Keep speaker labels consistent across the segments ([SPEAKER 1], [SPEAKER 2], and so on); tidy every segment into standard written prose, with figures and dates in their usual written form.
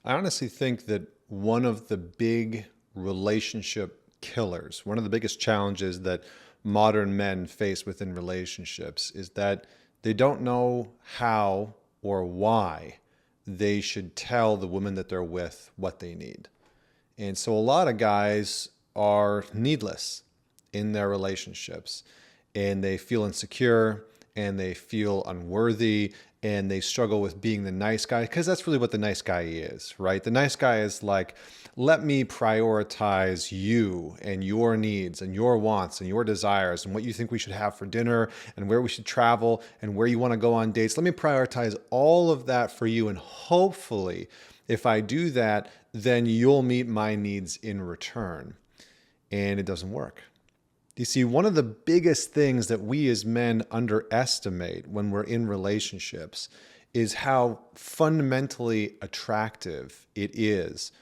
[SPEAKER 1] I honestly think that one of the big relationship killers, one of the biggest challenges that modern men face within relationships is that they don't know how or why they should tell the woman that they're with what they need. And so a lot of guys are needless in their relationships and they feel insecure and they feel unworthy and they struggle with being the nice guy because that's really what the nice guy is, right? The nice guy is like, let me prioritize you and your needs and your wants and your desires and what you think we should have for dinner and where we should travel and where you want to go on dates. Let me prioritize all of that for you. And hopefully, if I do that, then you'll meet my needs in return. And it doesn't work. You see, one of the biggest things that we as men underestimate when we're in relationships is how fundamentally attractive it is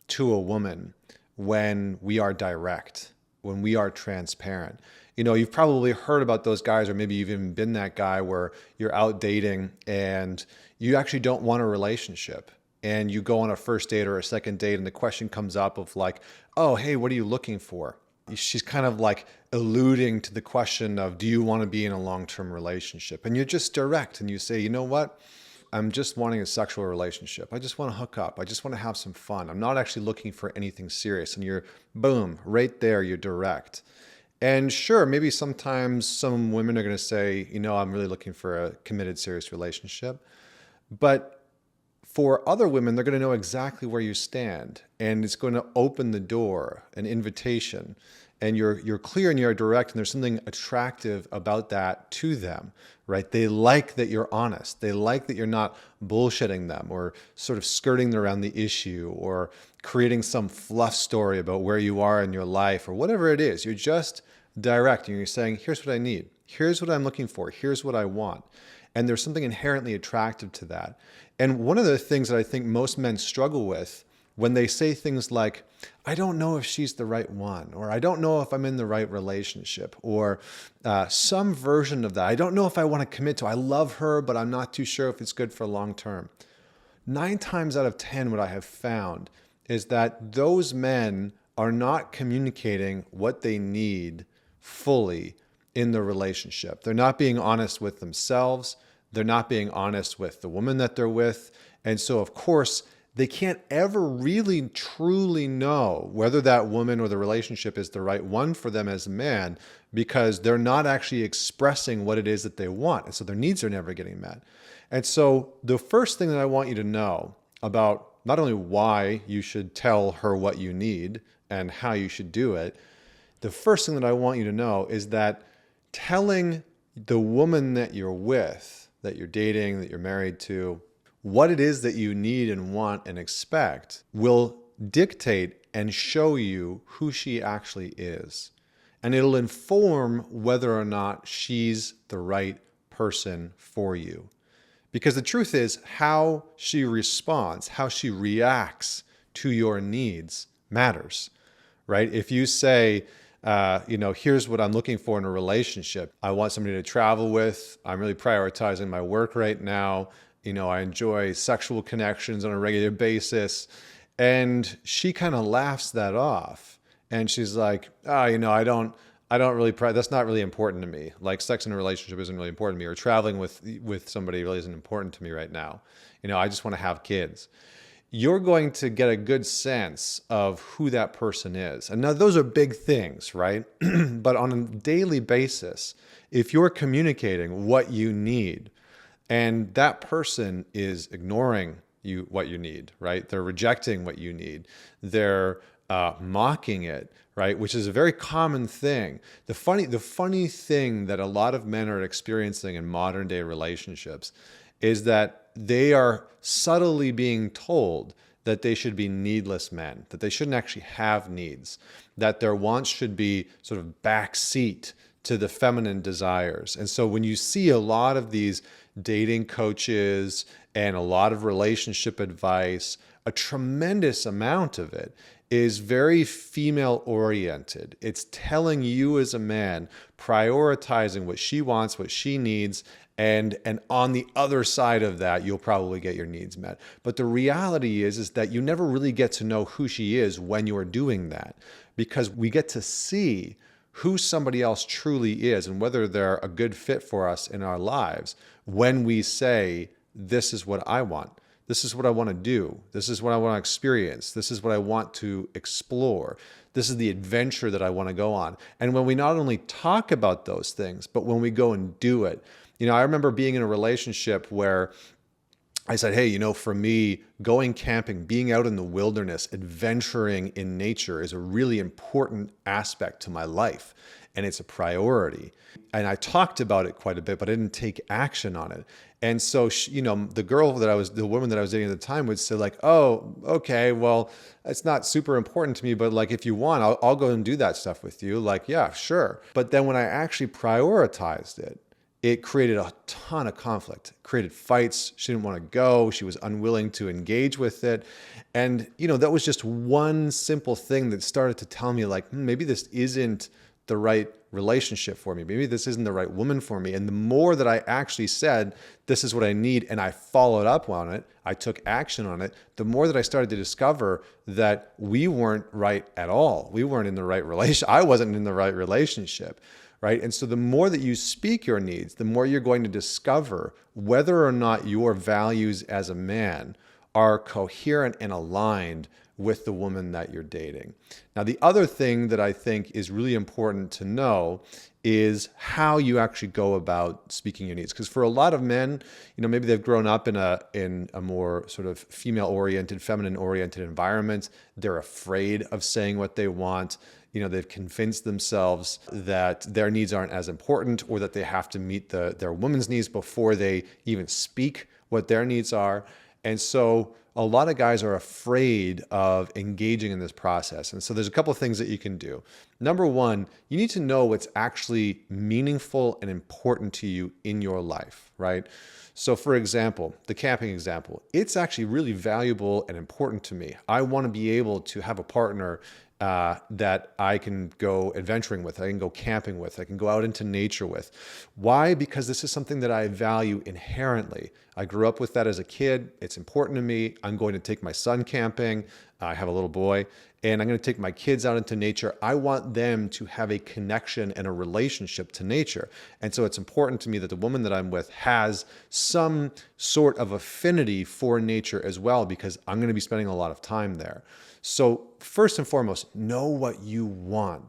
[SPEAKER 1] to a woman when we are direct, when we are transparent. You know, you've probably heard about those guys, or maybe you've even been that guy where you're out dating and you actually don't want a relationship. And you go on a first date or a second date, and the question comes up of like, oh, hey, what are you looking for? She's kind of like alluding to the question of, do you want to be in a long-term relationship? And you're just direct and you say, you know what? I'm just wanting a sexual relationship. I just want to hook up. I just want to have some fun. I'm not actually looking for anything serious. And you're, boom, right there, you're direct. And sure, maybe sometimes some women are going to say, you know, I'm really looking for a committed, serious relationship. But for other women, they're going to know exactly where you stand, and it's going to open the door, an invitation, and you're clear and you're direct, and there's something attractive about that to them, right? They like that you're honest. They like that you're not bullshitting them or sort of skirting around the issue or creating some fluff story about where you are in your life or whatever it is. You're just direct, and you're saying, here's what I need. Here's what I'm looking for. Here's what I want. And there's something inherently attractive to that. And one of the things that I think most men struggle with when they say things like, I don't know if she's the right one, or I don't know if I'm in the right relationship, or some version of that. I don't know if I want to commit to. I love her, but I'm not too sure if it's good for long term. 9 times out of 10, what I have found is that those men are not communicating what they need fully in the relationship. They're not being honest with themselves. They're not being honest with the woman that they're with. And so, of course, they can't ever really truly know whether that woman or the relationship is the right one for them as a man because they're not actually expressing what it is that they want. And so their needs are never getting met. And so the first thing that I want you to know about not only why you should tell her what you need and how you should do it, the first thing that I want you to know is that telling the woman that you're with, that you're dating, that you're married to, what it is that you need and want and expect will dictate and show you who she actually is. And it'll inform whether or not she's the right person for you. Because the truth is, how she responds, how she reacts to your needs matters, right? If you say, here's what I'm looking for in a relationship. I want somebody to travel with. I'm really prioritizing my work right now. I enjoy sexual connections on a regular basis. And she kind of laughs that off. And she's like, I don't really, that's not really important to me. Like sex in a relationship isn't really important to me, or traveling with somebody really isn't important to me right now. I just want to have kids. You're going to get a good sense of who that person is. And now those are big things, right? But on a daily basis, if you're communicating what you need and that person is ignoring what you need, right? They're rejecting what you need. They're mocking it, right? Which is a very common thing. The funny thing that a lot of men are experiencing in modern day relationships is that they are subtly being told that they should be needless men, that they shouldn't actually have needs, that their wants should be sort of backseat to the feminine desires. And so when you see a lot of these dating coaches and a lot of relationship advice, a tremendous amount of it is very female oriented. It's telling you as a man, prioritizing what she wants, what she needs, and on the other side of that, you'll probably get your needs met. But the reality is that you never really get to know who she is when you're doing that, because we get to see who somebody else truly is and whether they're a good fit for us in our lives when we say, this is what I want. This is what I want to do. This is what I want to experience. This is what I want to explore. This is the adventure that I want to go on. And when we not only talk about those things, but when we go and do it. I remember being in a relationship where I said, hey, for me, going camping, being out in the wilderness, adventuring in nature is a really important aspect to my life. And it's a priority. And I talked about it quite a bit, but I didn't take action on it. And so, the woman that I was dating at the time would say like, oh, okay, well, it's not super important to me, but like, if you want, I'll go and do that stuff with you. Like, yeah, sure. But then when I actually prioritized it, it created a ton of conflict, created fights. She didn't want to go. She was unwilling to engage with it. And, that was just one simple thing that started to tell me like, maybe this isn't the right relationship for me. Maybe this isn't the right woman for me. And the more that I actually said, this is what I need, and I followed up on it, I took action on it, the more that I started to discover that we weren't right at all. We weren't in the right relationship. I wasn't in the right relationship. Right? And so the more that you speak your needs, the more you're going to discover whether or not your values as a man are coherent and aligned with the woman that you're dating. Now, the other thing that I think is really important to know is how you actually go about speaking your needs. Because for a lot of men, maybe they've grown up in a more sort of female-oriented, feminine-oriented environment. They're afraid of saying what they want. They've convinced themselves that their needs aren't as important, or that they have to meet their woman's needs before they even speak what their needs are. And so a lot of guys are afraid of engaging in this process. And so there's a couple of things that you can do. Number one, you need to know what's actually meaningful and important to you in your life, right? So for example, the camping example, it's actually really valuable and important to me. I want to be able to have a partner that I can go adventuring with, I can go camping with, I can go out into nature with. Why? Because this is something that I value inherently. I grew up with that as a kid. It's important to me. I'm going to take my son camping. I have a little boy, and I'm going to take my kids out into nature. I want them to have a connection and a relationship to nature. And so it's important to me that the woman that I'm with has some sort of affinity for nature as well, because I'm going to be spending a lot of time there. So first and foremost, know what you want.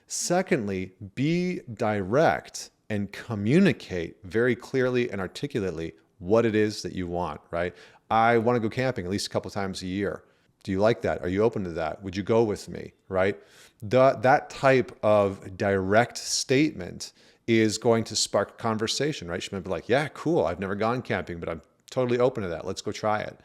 [SPEAKER 1] Secondly, be direct and communicate very clearly and articulately what it is that you want, right? I want to go camping at least a couple of times a year. Do you like that? Are you open to that? Would you go with me, right? That type of direct statement is going to spark conversation, right? She might be like, yeah, cool. I've never gone camping, but I'm totally open to that. Let's go try it.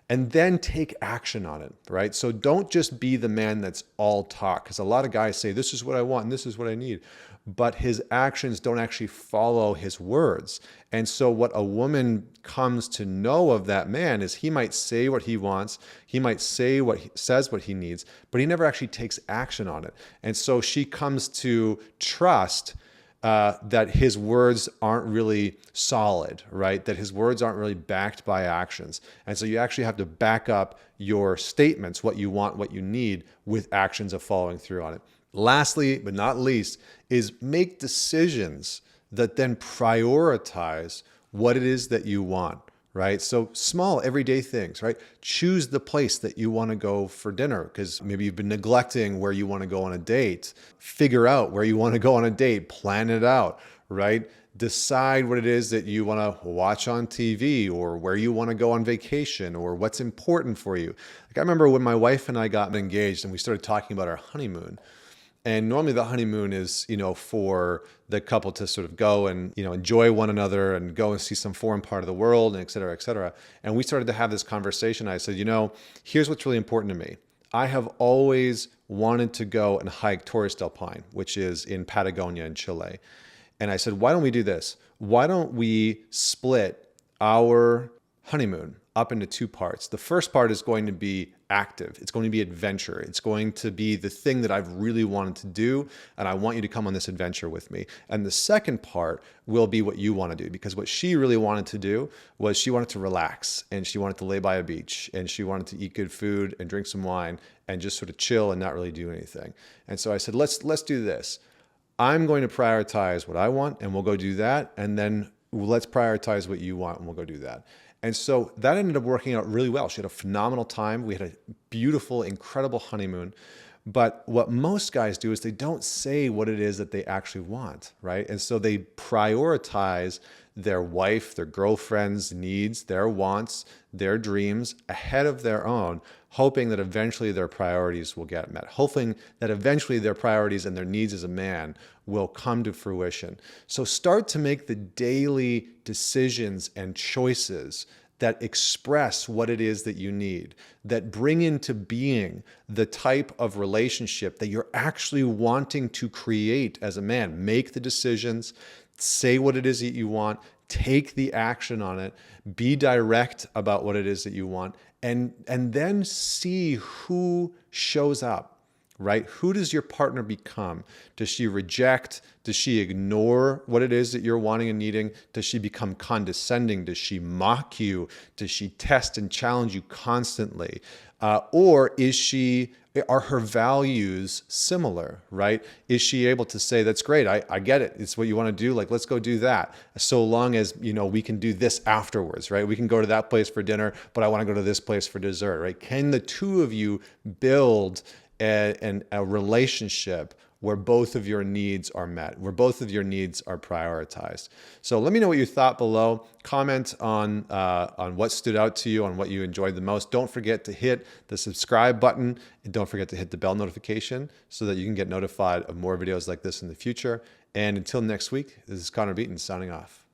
[SPEAKER 1] And then take action on it, right? So don't just be the man that's all talk, because a lot of guys say, this is what I want and this is what I need, but his actions don't actually follow his words. And so what a woman comes to know of that man is he might say what he wants, he might say what he says what he needs, but he never actually takes action on it. And so she comes to trust that his words aren't really solid, right? That his words aren't really backed by actions. And so you actually have to back up your statements, what you want, what you need, with actions of following through on it. Lastly, but not least, is make decisions that then prioritize what it is that you want, right? So small everyday things, right? Choose the place that you want to go for dinner, because maybe you've been neglecting where you want to go on a date. Figure out where you want to go on a date, plan it out, right? Decide what it is that you want to watch on TV, or where you want to go on vacation, or what's important for you. Like I remember when my wife and I got engaged and we started talking about our honeymoon. And normally the honeymoon is, for the couple to sort of go and, enjoy one another and go and see some foreign part of the world, and et cetera, et cetera. And we started to have this conversation. I said, here's what's really important to me. I have always wanted to go and hike Torres del Paine, which is in Patagonia in Chile. And I said, why don't we do this? Why don't we split our honeymoon up into two parts. The first part is going to be active. It's going to be adventure. It's going to be the thing that I've really wanted to do, and I want you to come on this adventure with me. And the second part will be what you want to do, because what she really wanted to do was she wanted to relax, and she wanted to lay by a beach, and she wanted to eat good food and drink some wine and just sort of chill and not really do anything. And so I said, let's do this. I'm going to prioritize what I want, and we'll go do that. And then let's prioritize what you want, and we'll go do that. And so that ended up working out really well. She had a phenomenal time. We had a beautiful, incredible honeymoon. But what most guys do is they don't say what it is that they actually want, right? And so they prioritize their wife, their girlfriend's needs, their wants, their dreams ahead of their own, hoping that eventually their priorities will get met, hoping that eventually their priorities and their needs as a man will come to fruition. So start to make the daily decisions and choices that express what it is that you need, that bring into being the type of relationship that you're actually wanting to create as a man. Make the decisions, say what it is that you want, take the action on it, be direct about what it is that you want, and then see who shows up. Right? Who does your partner become? Does she reject? Does she ignore what it is that you're wanting and needing? Does she become condescending? Does she mock you? Does she test and challenge you constantly? Or are her values similar, right? Is she able to say, that's great, I get it, it's what you want to do, like, let's go do that, so long as, we can do this afterwards, right? We can go to that place for dinner, but I want to go to this place for dessert, right? Can the two of you build a relationship where both of your needs are met, where both of your needs are prioritized? So let me know what you thought below. Comment on what stood out to you, on what you enjoyed the most. Don't forget to hit the subscribe button, and don't forget to hit the bell notification so that you can get notified of more videos like this in the future. And until next week, this is Connor Beaton signing off.